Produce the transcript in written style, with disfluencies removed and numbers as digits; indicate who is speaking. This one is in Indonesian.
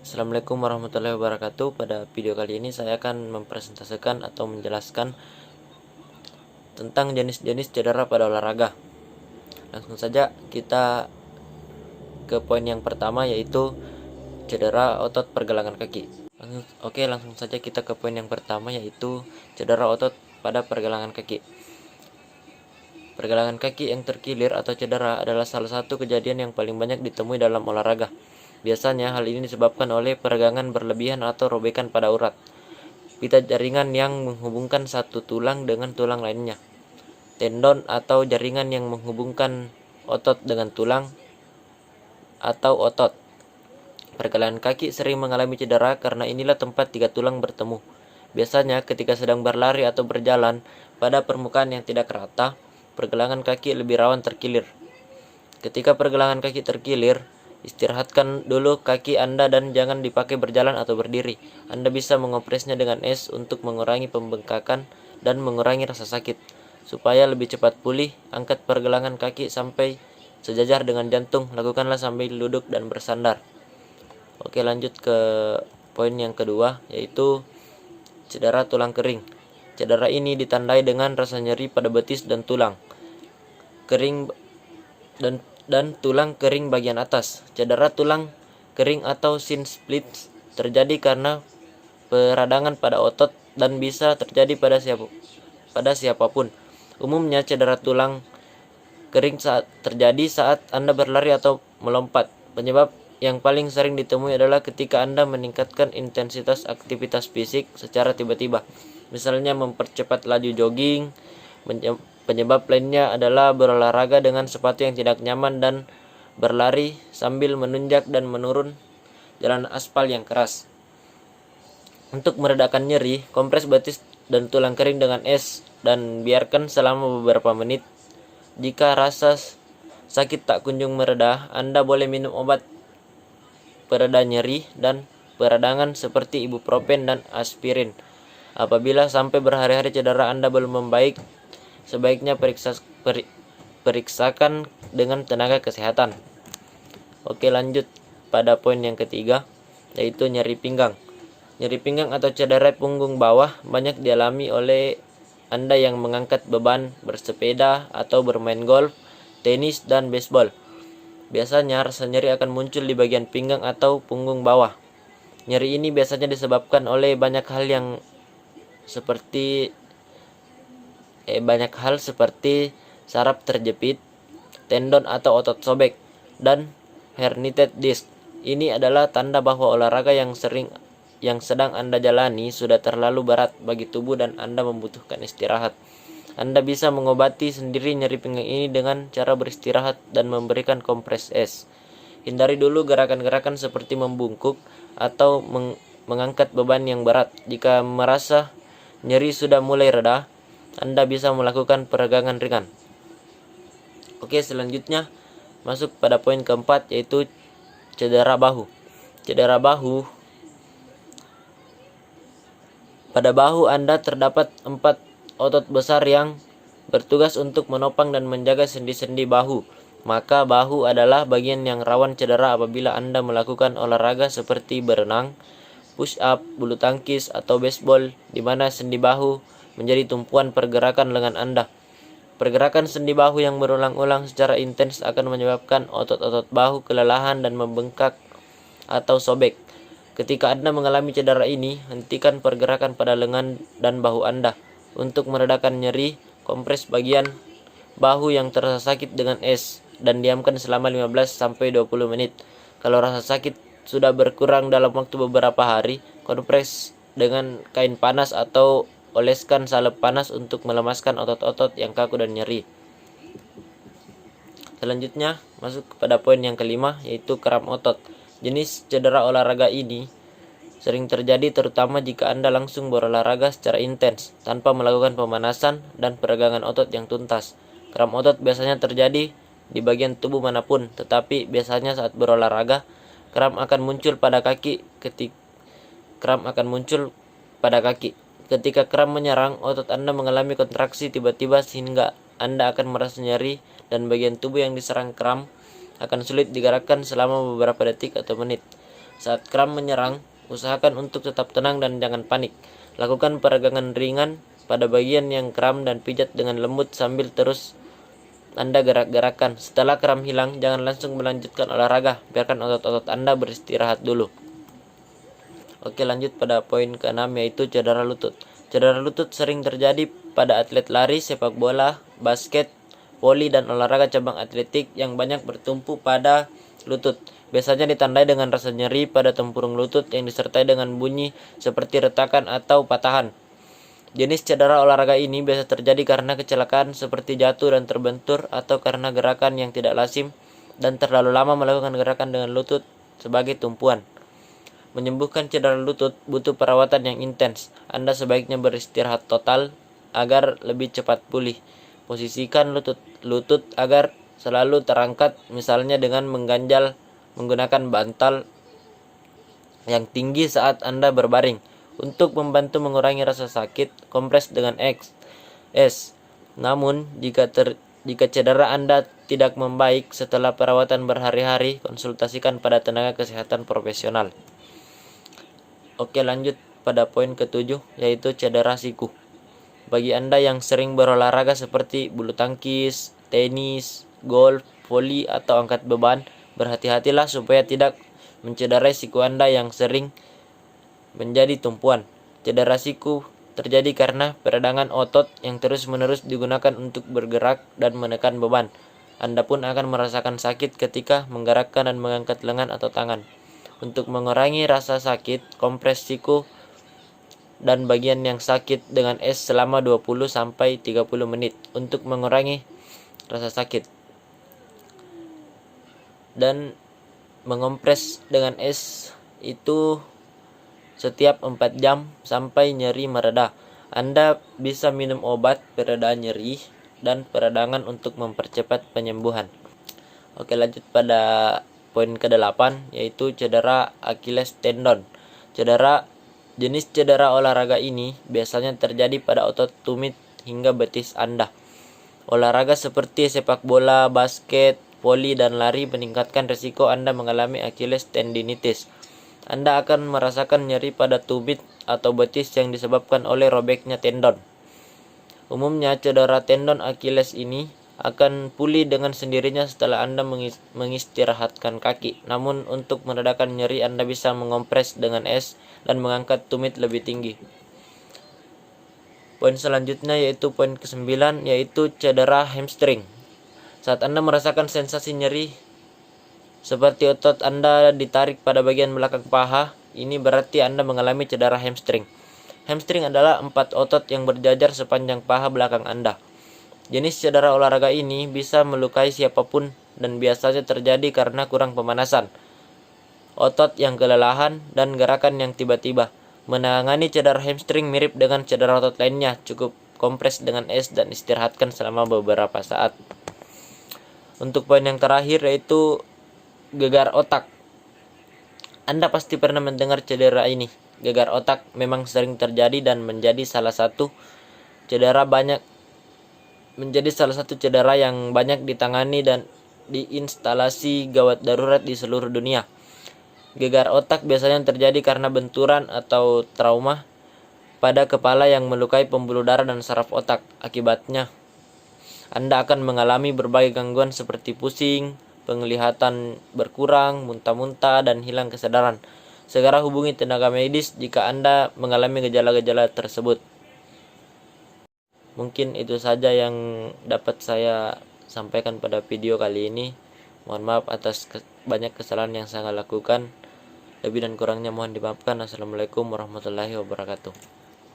Speaker 1: Assalamualaikum warahmatullahi wabarakatuh. Pada video kali ini saya akan mempresentasikan atau menjelaskan tentang jenis-jenis cedera pada olahraga. Langsung saja kita ke poin yang pertama, yaitu cedera otot pergelangan kaki. Langsung saja kita ke poin yang pertama, yaitu cedera otot pada pergelangan kaki. Pergelangan kaki yang terkilir atau cedera adalah salah satu kejadian yang paling banyak ditemui dalam olahraga. Biasanya hal ini disebabkan oleh peregangan berlebihan atau robekan pada urat pita jaringan yang menghubungkan satu tulang dengan tulang lainnya, tendon atau jaringan yang menghubungkan otot dengan tulang atau otot. Pergelangan kaki sering mengalami cedera karena inilah tempat tiga tulang bertemu. Biasanya ketika sedang berlari atau berjalan pada permukaan yang tidak rata, pergelangan kaki lebih rawan terkilir. Ketika pergelangan kaki terkilir, istirahatkan dulu kaki Anda dan jangan dipakai berjalan atau berdiri. Anda bisa mengopresnya dengan es untuk mengurangi pembengkakan dan mengurangi rasa sakit. Supaya lebih cepat pulih, angkat pergelangan kaki sampai sejajar dengan jantung. Lakukanlah sambil duduk dan bersandar. Oke, lanjut ke poin yang kedua, yaitu cedera tulang kering. Cedera ini ditandai dengan rasa nyeri pada betis dan tulang kering dan tulang kering bagian atas. Cedera tulang kering atau shin splints terjadi karena peradangan pada otot dan bisa terjadi pada siapapun. Umumnya cedera tulang kering terjadi saat Anda berlari atau melompat. Penyebab yang paling sering ditemui adalah ketika Anda meningkatkan intensitas aktivitas fisik secara tiba-tiba. Misalnya mempercepat laju jogging. Penyebab lainnya adalah berolahraga dengan sepatu yang tidak nyaman dan berlari sambil menunjak dan menurun jalan aspal yang keras. Untuk meredakan nyeri, kompres betis dan tulang kering dengan es dan biarkan selama beberapa menit. Jika rasa sakit tak kunjung mereda, Anda boleh minum obat pereda nyeri dan peradangan seperti ibuprofen dan aspirin. Apabila sampai berhari-hari cedera Anda belum membaik, sebaiknya periksakan dengan tenaga kesehatan. Oke, lanjut pada poin yang ketiga, yaitu nyeri pinggang. Nyeri pinggang atau cedera punggung bawah banyak dialami oleh Anda yang mengangkat beban, bersepeda, atau bermain golf, tenis, dan baseball. Biasanya rasa nyeri akan muncul di bagian pinggang atau punggung bawah. Nyeri ini biasanya disebabkan oleh banyak hal seperti saraf terjepit, tendon atau otot sobek, dan herniated disc. Ini adalah tanda bahwa olahraga yang sedang Anda jalani sudah terlalu berat bagi tubuh dan Anda membutuhkan istirahat. Anda bisa mengobati sendiri nyeri pinggang ini dengan cara beristirahat dan memberikan kompres es. Hindari dulu gerakan-gerakan seperti membungkuk atau mengangkat beban yang berat. Jika merasa nyeri sudah mulai reda, Anda bisa melakukan peregangan ringan. Oke, selanjutnya masuk pada poin keempat, yaitu cedera bahu. Cedera bahu. Pada bahu Anda terdapat 4 otot besar yang bertugas untuk menopang dan menjaga sendi-sendi bahu. Maka bahu adalah bagian yang rawan cedera apabila Anda melakukan olahraga seperti berenang, push up, bulu tangkis, atau baseball, di mana sendi bahu menjadi tumpuan pergerakan lengan Anda. Pergerakan sendi bahu yang berulang-ulang secara intens akan menyebabkan otot-otot bahu kelelahan dan membengkak atau sobek. Ketika Anda mengalami cedera ini, hentikan pergerakan pada lengan dan bahu Anda. Untuk meredakan nyeri, kompres bagian bahu yang terasa sakit dengan es dan diamkan selama 15-20 menit. Kalau rasa sakit sudah berkurang dalam waktu beberapa hari, kompres dengan kain panas atau oleskan salep panas untuk melemaskan otot-otot yang kaku dan nyeri. Selanjutnya masuk kepada poin yang kelima, yaitu kram otot. Jenis cedera olahraga ini sering terjadi terutama jika Anda langsung berolahraga secara intens tanpa melakukan pemanasan dan peregangan otot yang tuntas. Kram otot biasanya terjadi di bagian tubuh manapun, tetapi biasanya saat berolahraga kram akan muncul pada kaki. Ketika kram menyerang, otot Anda mengalami kontraksi tiba-tiba sehingga Anda akan merasa nyeri dan bagian tubuh yang diserang kram akan sulit digerakkan selama beberapa detik atau menit. Saat kram menyerang, usahakan untuk tetap tenang dan jangan panik. Lakukan peregangan ringan pada bagian yang kram dan pijat dengan lembut sambil terus Anda gerak-gerakan. Setelah kram hilang, jangan langsung melanjutkan olahraga. Biarkan otot-otot Anda beristirahat dulu. Oke, lanjut pada poin ke-6, yaitu cedera lutut. Cedera lutut sering terjadi pada atlet lari, sepak bola, basket, voli, dan olahraga cabang atletik yang banyak bertumpu pada lutut. Biasanya ditandai dengan rasa nyeri pada tempurung lutut yang disertai dengan bunyi seperti retakan atau patahan. Jenis cedera olahraga ini biasa terjadi karena kecelakaan seperti jatuh dan terbentur atau karena gerakan yang tidak lazim dan terlalu lama melakukan gerakan dengan lutut sebagai tumpuan. Menyembuhkan cedera lutut butuh perawatan yang intens. Anda sebaiknya beristirahat total agar lebih cepat pulih. Posisikan lutut agar selalu terangkat, misalnya dengan menggunakan bantal yang tinggi saat Anda berbaring. Untuk membantu mengurangi rasa sakit, kompres dengan S. Namun, jika cedera Anda tidak membaik setelah perawatan berhari-hari, konsultasikan pada tenaga kesehatan profesional. Oke, lanjut pada poin ke-7, yaitu cedera siku. Bagi Anda yang sering berolahraga seperti bulu tangkis, tenis, golf, voli, atau angkat beban, berhati-hatilah supaya tidak mencederai siku Anda yang sering menjadi tumpuan. Cedera siku terjadi karena peradangan otot yang terus-menerus digunakan untuk bergerak dan menekan beban. Anda pun akan merasakan sakit ketika menggerakkan dan mengangkat lengan atau tangan. Untuk mengurangi rasa sakit, kompres siku dan bagian yang sakit dengan es selama 20-30 menit untuk mengurangi rasa sakit. Dan mengompres dengan es itu setiap 4 jam sampai nyeri mereda. Anda bisa minum obat pereda nyeri dan peradangan untuk mempercepat penyembuhan. Oke, lanjut pada poin ke-8, yaitu cedera Achilles tendon. Jenis cedera olahraga ini biasanya terjadi pada otot tumit hingga betis Anda. Olahraga seperti sepak bola, basket, voli, dan lari meningkatkan risiko Anda mengalami Achilles tendinitis. Anda akan merasakan nyeri pada tumit atau betis yang disebabkan oleh robeknya tendon. Umumnya cedera tendon Achilles ini akan pulih dengan sendirinya setelah Anda mengistirahatkan kaki. Namun untuk meredakan nyeri, Anda bisa mengompres dengan es dan mengangkat tumit lebih tinggi. Poin selanjutnya yaitu poin ke-9, yaitu cedera hamstring. Saat Anda merasakan sensasi nyeri seperti otot Anda ditarik pada bagian belakang paha, ini berarti Anda mengalami cedera hamstring. Hamstring adalah 4 otot yang berjajar sepanjang paha belakang Anda. Jenis cedera olahraga ini bisa melukai siapapun dan biasanya terjadi karena kurang pemanasan, otot yang kelelahan, dan gerakan yang tiba-tiba. Menangani cedera hamstring mirip dengan cedera otot lainnya, cukup kompres dengan es dan istirahatkan selama beberapa saat. Untuk poin yang terakhir yaitu gegar otak. Anda pasti pernah mendengar cedera ini. Gegar otak memang sering terjadi dan menjadi salah satu cedera yang banyak ditangani dan diinstalasi gawat darurat di seluruh dunia. Gegar otak biasanya terjadi karena benturan atau trauma pada kepala yang melukai pembuluh darah dan saraf otak. Akibatnya, Anda akan mengalami berbagai gangguan seperti pusing, penglihatan berkurang, muntah-muntah, dan hilang kesadaran. Segera hubungi tenaga medis jika Anda mengalami gejala-gejala tersebut. Mungkin itu saja yang dapat saya sampaikan pada video kali ini. Mohon maaf atas banyak kesalahan yang saya lakukan. Lebih dan kurangnya mohon dimaafkan. Assalamualaikum warahmatullahi wabarakatuh.